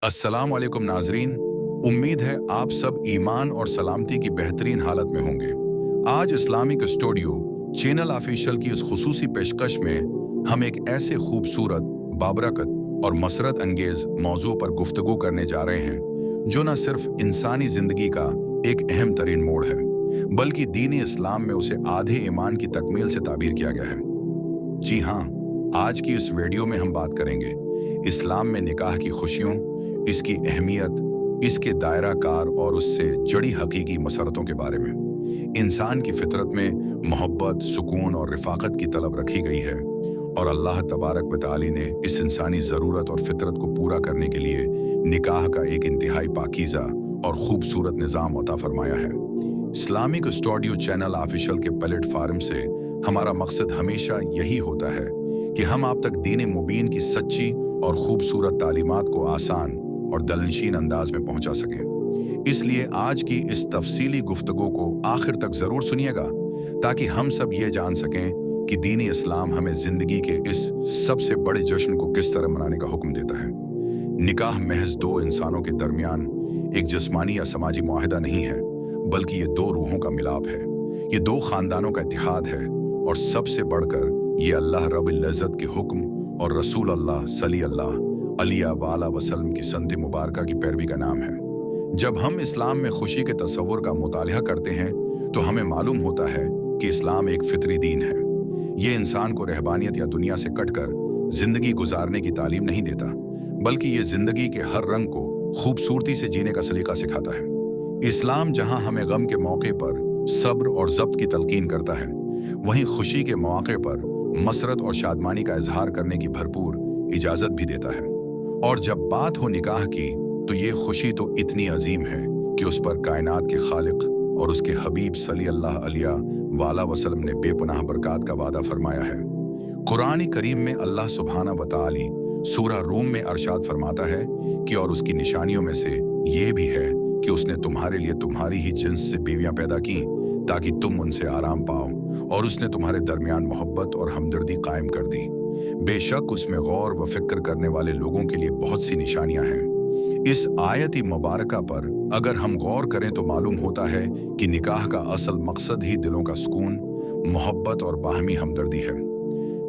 अस्सलाम वालेकुम नाजरीन। उम्मीद है आप सब ईमान और सलामती की बेहतरीन हालत में होंगे। आज इस्लामिक स्टूडियो चैनल ऑफिशियल की इस खुसूसी पेशकश में हम एक ऐसे खूबसूरत, बाबरकत और मसरत अंगेज मौजू पर गुफ्तगू करने जा रहे हैं जो न सिर्फ इंसानी जिंदगी का एक अहम तरीन मोड़ है, बल्कि दीन इस्लाम में उसे आधे ईमान की तकमील से ताबीर किया गया है। जी हाँ, आज की इस वीडियो में हम बात करेंगे इस्लाम में निकाह की खुशियों, इसकी अहमियत, इसके दायरा कार और उससे जड़ी हकीकी मसरतों के बारे में। इंसान की फितरत में मोहब्बत, सुकून और रिफाकत की तलब रखी गई है और अल्लाह तबारक व तआला ने इस इंसानी ज़रूरत और फितरत को पूरा करने के लिए निकाह का एक इंतहाई पाकीज़ा और खूबसूरत निज़ाम अता फरमाया है। इस्लामिक स्टूडियो चैनल ऑफिशियल के प्लेटफार्म से हमारा मकसद हमेशा यही होता है कि हम आप तक दीन मुबीन की सच्ची और खूबसूरत तालीमात को आसान और दिलनशीन अंदाज में पहुंचा सकें। इसलिए आज की इस तफसीली गुफ्तगू को आखिर तक जरूर सुनिएगा ताकि हम सब ये जान सकें कि दीन इस्लाम हमें जिंदगी के इस सबसे बड़े जश्न को किस तरह मनाने का हुक्म देता है। निकाह महज दो इंसानों के दरमियान एक जिस्मानी या समाजी मुआहिदा नहीं है, बल्कि ये दो रूहों का मिलाप है, ये दो खानदानों का इत्तेहाद है और सबसे बढ़कर ये अल्लाह रब्बुल इज्जत के हुक्म और रसूल अल्लाह सल्लल्लाहु अलैहि वसल्लम की सन्नत मुबारका की पैरवी का नाम है। जब हम इस्लाम में खुशी के तसव्वुर का मुतालिया करते हैं तो हमें मालूम होता है कि इस्लाम एक फितरी दीन है। ये इंसान को रहबानियत या दुनिया से कटकर जिंदगी गुजारने की तालीम नहीं देता, बल्कि ये जिंदगी के हर रंग को खूबसूरती से जीने का सलीका सिखाता है। इस्लाम जहां हमें गम के मौके पर सब्र और ज़ब्त की तलकीन करता है, वहीं खुशी के मौके पर मसरत और शादमानी का इजहार करने की भरपूर इजाजत भी देता है। और जब बात हो निकाह की तो ये खुशी तो इतनी अजीम है कि उस पर कायनात के खालिक और उसके हबीब सल्लल्लाहु अलैहि वसल्लम ने बेपनाह बरकत का वादा फरमाया है। कुरान करीम में अल्लाह सुब्हाना व तआला सूरा रूम में अरशाद फरमाता है कि और उसकी निशानियों में से ये भी है कि उसने तुम्हारे लिए तुम्हारी ही जिन्स से बीवियां पैदा की ताकि तुम उनसे आराम पाओ, और उसने तुम्हारे दरमियान मोहब्बत और हमदर्दी कायम कर दी। बेशक उसमें गौर व फिक्र करने वाले लोगों के लिए बहुत सी निशानियां हैं। इस आयती मुबारका पर अगर हम गौर करें तो मालूम होता है कि निकाह का असल मकसद ही दिलों का सुकून, मोहब्बत और बाहमी हमदर्दी है।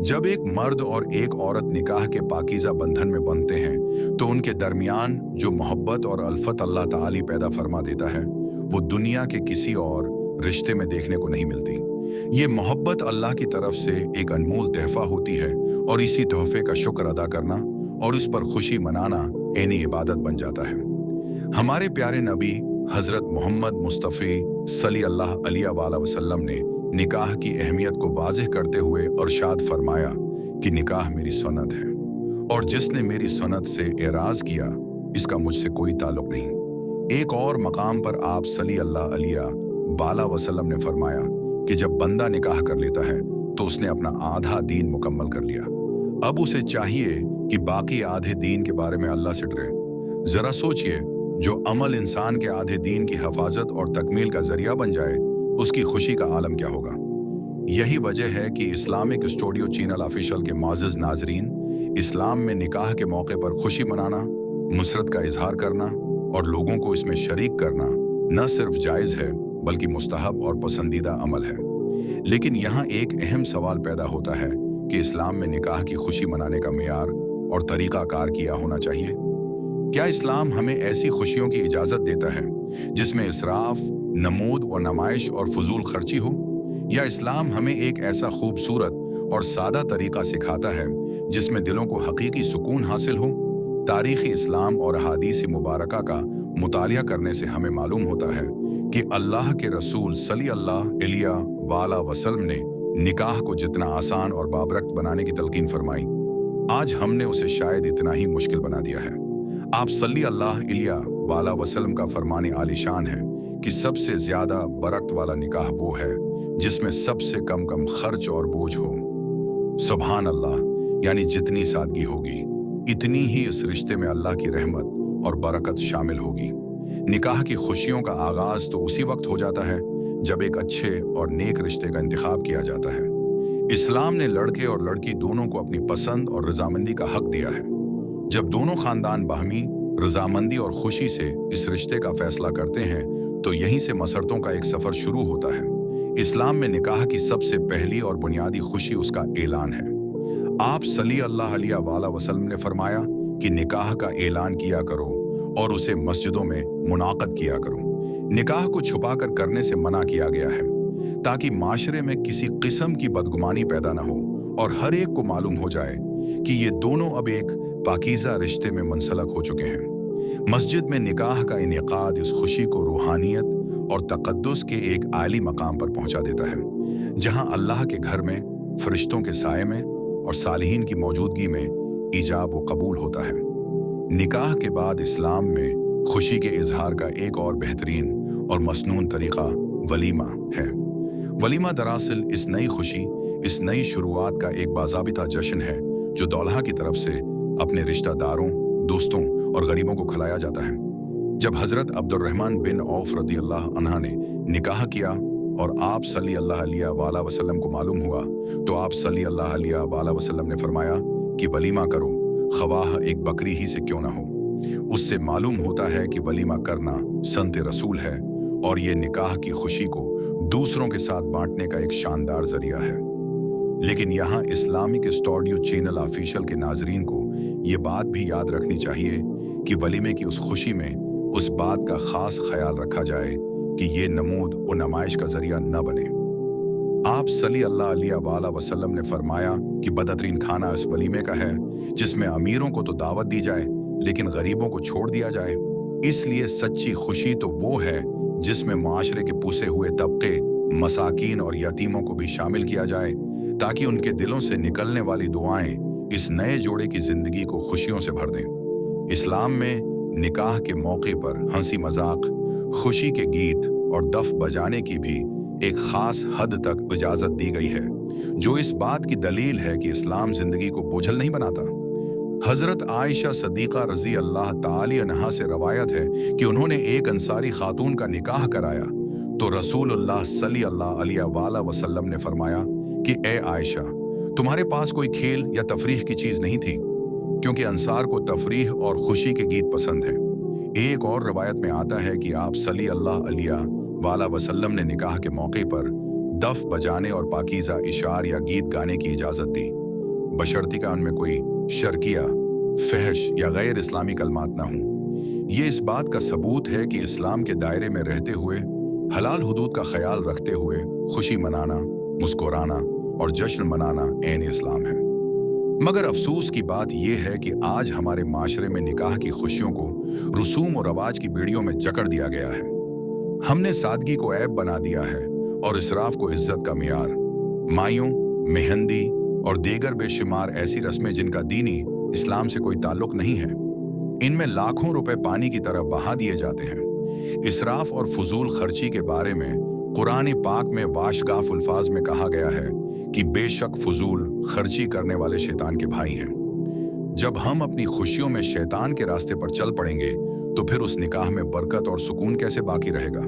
जब एक मर्द और एक औरत निकाह के पाकीज़ा बंधन में बनते हैं तो उनके दरमियान जो मोहब्बत और अल्फत अल्लाह ताली पैदा फरमा देता है, वो दुनिया के किसी और रिश्ते में देखने को नहीं मिलती। ये मोहब्बत अल्लाह की तरफ से एक अनमोल तोहफा होती है और इसी तोहफे का शुक्र अदा करना और उस पर खुशी मनाना ऐनी इबादत बन जाता है। हमारे प्यारे नबी हजरत मोहम्मद मुस्तफ़ी सल्लल्लाहु अलैहि वसल्लम ने निकाह की अहमियत को वाज़ेह करते हुए इरशाद फरमाया कि निकाह मेरी सुन्नत है और जिसने मेरी सुन्नत से एराज किया इसका मुझसे कोई ताल्लुक नहीं। एक और मकाम पर आप सल्लल्लाहु अलैहि वसल्लम ने फरमाया कि जब बंदा निकाह कर लेता है तो उसने अपना आधा दीन मुकम्मल कर लिया। अब उसे चाहिए कि बाकी आधे दीन के बारे में अल्लाह से डरे। जरा सोचिए, जो अमल इंसान के आधे दीन की हिफाजत और तकमील का जरिया बन जाए, उसकी खुशी का आलम क्या होगा। यही वजह है कि इस्लामिक स्टूडियो चैनल ऑफिशियल के मोअज़्ज़ज़ नाजरीन, इस्लाम में निकाह के मौके पर खुशी मनाना, मुसरत का इजहार करना और लोगों को इसमें शरीक करना न सिर्फ जायज़ है बल्कि मुस्तहब और पसंदीदा अमल है। लेकिन यहाँ एक अहम सवाल पैदा होता है कि इस्लाम में निकाह की खुशी मनाने का मेयार और तरीका कार किया होना चाहिए। क्या इस्लाम हमें ऐसी खुशियों की इजाज़त देता है जिसमें इसराफ, नमूद और नमाइश और फजूल खर्ची हो, या इस्लाम हमें एक ऐसा खूबसूरत और सादा तरीका सिखाता है जिसमें दिलों को हकीकी सुकून हासिल हो। तारीख़ इस्लाम और अहादीस मुबारका का मुतालिया करने से हमें मालूम होता है कि अल्लाह के रसूल सल्लल्लाहु अलैहि वसल्लम ने निकाह को जितना आसान और बाबरकत बनाने की तलकीन फरमाई, आज हमने उसे शायद इतना ही मुश्किल बना दिया है। आप सल्लल्लाहु अलैहि वसल्लम का फरमाने आलीशान है कि सबसे ज्यादा बरकत वाला निकाह वो है जिसमें सबसे कम खर्च और बोझ हो। सुभान अल्लाह, यानी जितनी सादगी होगी इतनी ही इस रिश्ते में अल्लाह की रहमत और बरकत शामिल होगी। निकाह की खुशियों का आगाज तो उसी वक्त हो जाता है जब एक अच्छे और नेक रिश्ते का इंतखाब किया जाता है। इस्लाम ने लड़के और लड़की दोनों को अपनी पसंद और रजामंदी का हक दिया है। जब दोनों खानदान बाहमी रजामंदी और खुशी से इस रिश्ते का फैसला करते हैं तो यहीं से मसरतों का एक सफर शुरू होता है। इस्लाम में निकाह की सबसे पहली और बुनियादी खुशी उसका ऐलान है। आप सल्लल्लाहु अलैहि वसल्लम ने फरमाया कि निकाह का ऐलान किया करो और उसे मस्जिदों में मुनाक़द किया करो। निकाह को छुपाकर करने से मना किया गया है ताकि माशरे में किसी किस्म की बदगुमानी पैदा न हो और हर एक को मालूम हो जाए कि ये दोनों अब एक पाकीज़ा रिश्ते में मुंसलक हो चुके हैं। मस्जिद में निकाह का इनेकाद इस खुशी को रूहानियत और तक़द्दुस के एक आली मकाम पर पहुंचा देता है, जहां अल्लाह के घर में, फरिश्तों के साए में और सालिहीन की मौजूदगी में ईजाब व कबूल होता है। निकाह के बाद इस्लाम में खुशी के इजहार का एक और बेहतरीन और मसनून तरीका वलीमा है। वलीमा दरअसल इस नई खुशी, इस नई शुरुआत का एक बाज़ाबिता जश्न है जो दौल्हा की तरफ से अपने रिश्तेदारों, दोस्तों और गरीबों को खिलाया जाता है। जब हज़रत अब्दुर्रहमान बिन औफ रज़ियल्लाहु अन्हा ने निकाह किया और आप सल्लल्लाहु अलैहि वसल्लम को मालूम हुआ तो आप सल्लल्लाहु अलैहि वसल्लम ने फरमाया कि वलीमा करो, ख्वाह एक बकरी ही से क्यों ना हो। उससे मालूम होता है कि वलीमा करना संत रसूल है और ये निकाह की खुशी को दूसरों के साथ बांटने का एक शानदार जरिया है। लेकिन यहाँ इस्लामिक स्टूडियो चैनल ऑफिशियल के नाजरीन को ये बात भी याद रखनी चाहिए कि वलीमे की उस खुशी में उस बात का खास ख्याल रखा जाए कि ये नमूद और नुमाइश का जरिया न बने। आप सल्लल्लाहु अलैहि वसल्लम ने फरमाया कि बदतरीन खाना इस वलीमे का है जिसमें अमीरों को तो दावत दी जाए लेकिन गरीबों को छोड़ दिया जाए। इसलिए सच्ची खुशी तो वो है जिसमें माशरे के पुसे हुए तबके, मसाकीन और यतीमों को भी शामिल किया जाए ताकि उनके दिलों से निकलने वाली दुआएं इस नए जोड़े की जिंदगी को खुशियों से भर दें। इस्लाम में निकाह के मौके पर हंसी मजाक, खुशी के गीत और दफ बजाने की भी एक खास हद तक इजाजत दी गई है, जो इस बात की दलील है कि इस्लाम जिंदगी को बोझल नहीं बनाता। हजरत आयशा सदीका रजी अल्लाह ताली अन्हा से रवायत है कि उन्होंने एक अंसारी खातून का निकाह कराया तो रसूलुल्लाह सल्लल्लाहु अलैहि वसल्लम ने फरमाया कि ए आयशा, तुम्हारे पास कोई खेल या तफरीह की चीज नहीं थी, क्योंकि अंसार को तफरीह और खुशी के गीत पसंद हैं। एक और रवायत में आता है कि आप सल्लल्लाहु अलैहि वसल्लम ने निकाह के मौके पर दफ बजाने और पाकीज़ा इशार या गीत गाने की इजाजत दी, बशर्ते का उनमें कोई शर्किया, फहश या गैर इस्लामी कलमात ना हों। ये इस बात का सबूत है कि इस्लाम के दायरे में रहते हुए, हलाल हुदूद का ख्याल रखते हुए खुशी मनाना, मुस्कुराना और जश्न मनाना ऐन इस्लाम है। मगर अफसोस की बात यह है कि आज हमारे माशरे में निकाह की खुशियों को रसूम और रवाज की बेड़ियों में जकड़ दिया गया है। हमने सादगी को ऐब बना दिया है और इसराफ को इज्जत का मियार। मायूं, मेहंदी और दीगर बेशुमार ऐसी रस्में जिनका दीनी इस्लाम से कोई ताल्लुक नहीं है, इनमें लाखों रुपए पानी की तरह बहा दिए जाते हैं। इसराफ और फजूल खर्ची के बारे में कुरान पाक में वाशगाफ अल्फाज में कहा गया है कि बेशक फजूल खर्ची करने वाले शैतान के भाई हैं। जब हम अपनी खुशियों में शैतान के रास्ते पर चल पड़ेंगे तो फिर उस निकाह में बरकत और सुकून कैसे बाकी रहेगा।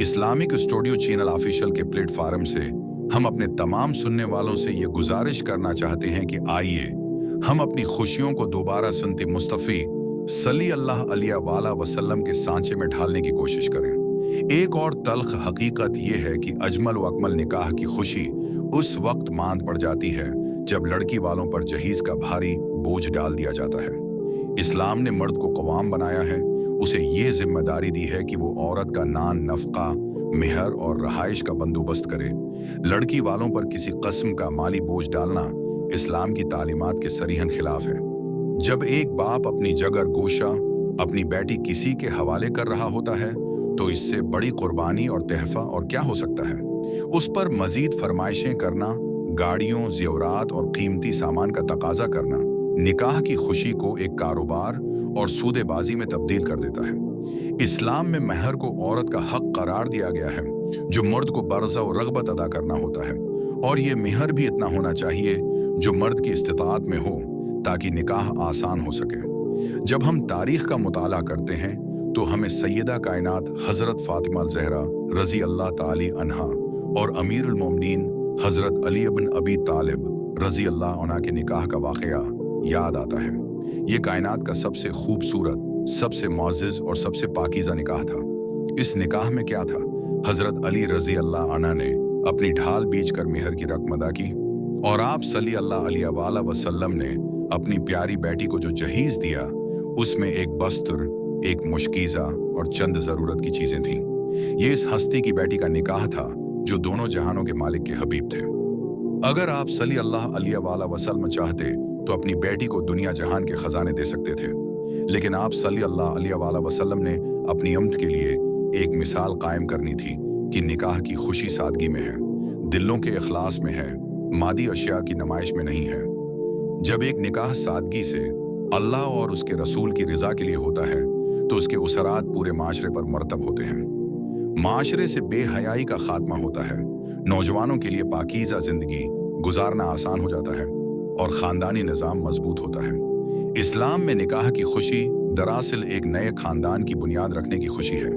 इस्लामिक स्टूडियो चैनल ऑफिशियल के प्लेटफार्म से हम अपने तमाम सुनने वालों से ये गुजारिश करना चाहते हैं कि आइए हम अपनी खुशियों को दोबारा सुनते मुस्तफ़ी सल्लल्लाहु अलैहि वसल्लम के सांचे में ढालने की कोशिश करें। एक और तल्ख हकीकत यह है कि अजमल व अकमल निकाह की खुशी उस वक्त मांद पड़ जाती है जब लड़की वालों पर जहीज का भारी बोझ डाल दिया जाता है। इस्लाम ने मर्द को कवाम बनाया है, उसे ये जिम्मेदारी दी है कि वो औरत का नान, नफका, मेहर और रहाइश का बंदोबस्त करे। लड़की वालों पर किसी कस्म का माली बोझ डालना इस्लाम की तालीमात के सरीहन खिलाफ है। जब एक बाप अपनी जगर गोशा अपनी बेटी किसी के हवाले कर रहा होता है तो इससे बड़ी कुर्बानी और तहफा और क्या हो सकता है। उस पर मजीद फरमाइशें करना, गाड़ियों, जेवरात और कीमती सामान का तकाजा करना निकाह की खुशी को एक कारोबार और सूदेबाजी में तब्दील कर देता है। इस्लाम में महर को औरत का हक करार दिया गया है जो मर्द को बर्ज़ा और रग़बत अदा करना होता है, और ये महर भी इतना होना चाहिए जो मर्द की इस्तिताअत में हो ताकि निकाह आसान हो सके। जब हम तारीख का मुताला करते हैं तो हमें सैयदा कायनात हज़रत फ़ातिमा ज़हरा रज़ी अल्लाह ताली अन्हा और अमीरुल मोमिनीन हज़रत अली इब्न अबी तालिब रज़ी अल्लाह अन्हा के निकाह का वाक़या याद आता है। ये कायनात का सबसे खूबसूरत, सबसे मुअज़्ज़ज़ और सबसे पाकीज़ा निकाह था। इस निकाह में क्या था? हज़रत अली रज़ी अल्लाह अन्हु ने अपनी ढाल बींचकर मेहर की रक़्म अदा की और आप सल्लल्लाहु अलैहि वसल्लम ने अपनी प्यारी बेटी को जो जहीज़ दिया, उसमें एक बस्त्र, एक मुश्कीज़ा और चंद ज़रूरत की चीज़ें थीं। ये इस हस्ती की बेटी का निकाह था जो दोनों जहानों के मालिक के हबीब थे। अगर आप सल्लल्लाहु अलैहि वसल्लम चाहते तो अपनी बेटी को दुनिया जहान के खजाने दे सकते थे, लेकिन आप सल्लल्लाहु अलैहि वसल्लम ने अपनी उम्मत के लिए एक मिसाल कायम करनी थी कि निकाह की खुशी सादगी में है, दिलों के इखलास में है, मादी अशिया की नुमाइश में नहीं है। जब एक निकाह सादगी से अल्लाह और उसके रसूल की रिजा के लिए होता है तो उसके उसरात पूरे माशरे पर मरतब होते हैं। माशरे से बेहयाई का खात्मा होता है, नौजवानों के लिए पाकीज़ा जिंदगी गुजारना आसान हो जाता है और ख़ानदानी निज़ाम मजबूत होता है। इस्लाम में निकाह की खुशी दरअसल एक नए ख़ानदान की बुनियाद रखने की खुशी है।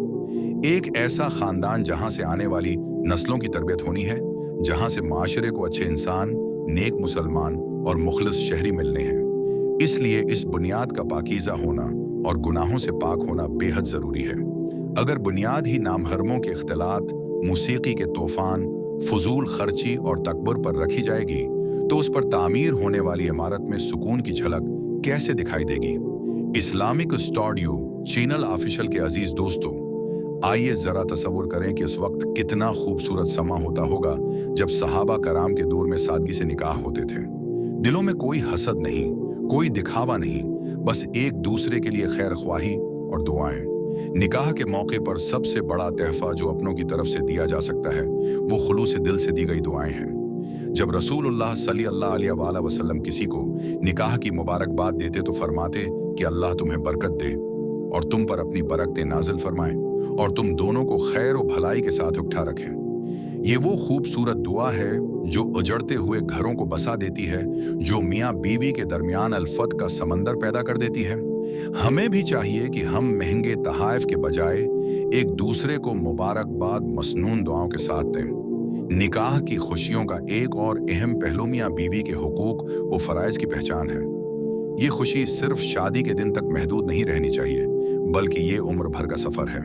एक ऐसा ख़ानदान जहाँ से आने वाली नस्लों की तरबियत होनी है, जहाँ से माशरे को अच्छे इंसान, नेक मुसलमान और मुखलिस शहरी मिलने हैं। इसलिए इस बुनियाद का पाकीज़ा होना और गुनाहों से पाक होना बेहद ज़रूरी है। अगर बुनियाद ही नामहरमों के इख्तिलात, मूसीकी के तूफ़ान, फजूल खर्ची और तकबर पर रखी जाएगी तो उस पर तामीर होने वाली इमारत में सुकून की झलक कैसे दिखाई देगी? इस्लामिक स्टूडियो चैनल ऑफिशियल के अजीज दोस्तों, आइए जरा तसव्वुर करें कि उस वक्त कितना खूबसूरत समा होता होगा जब सहाबा कराम के दौर में सादगी से निकाह होते थे। दिलों में कोई हसद नहीं, कोई दिखावा नहीं, बस एक दूसरे के लिए खैर ख्वाही और दुआएं। निकाह के मौके पर सबसे बड़ा तहफा जो अपनों की तरफ से दिया जा सकता है वो खुलूस दिल से दी गई दुआएं हैं। जब रसूलुल्लाह सल्लल्लाहु अलैहि वसल्लम किसी को निकाह की मुबारकबाद देते तो फरमाते कि अल्लाह तुम्हें बरकत दे और तुम पर अपनी बरकतें नाजिल फरमाए और तुम दोनों को खैर और भलाई के साथ उठा रखें। ये वो खूबसूरत दुआ है जो उजड़ते हुए घरों को बसा देती है, जो मियाँ बीवी के दरमियान अल्फत का समंदर पैदा कर देती है। हमें भी चाहिए कि हम महंगे तहाइफ के बजाय एक दूसरे को मुबारकबाद मसनून दुआओं के साथ दें। निकाह की खुशियों का एक और अहम पहलू मियाँ बीवी के हुकूक व फ़राइज़ की पहचान है। ये खुशी सिर्फ शादी के दिन तक महदूद नहीं रहनी चाहिए, बल्कि ये उम्र भर का सफ़र है।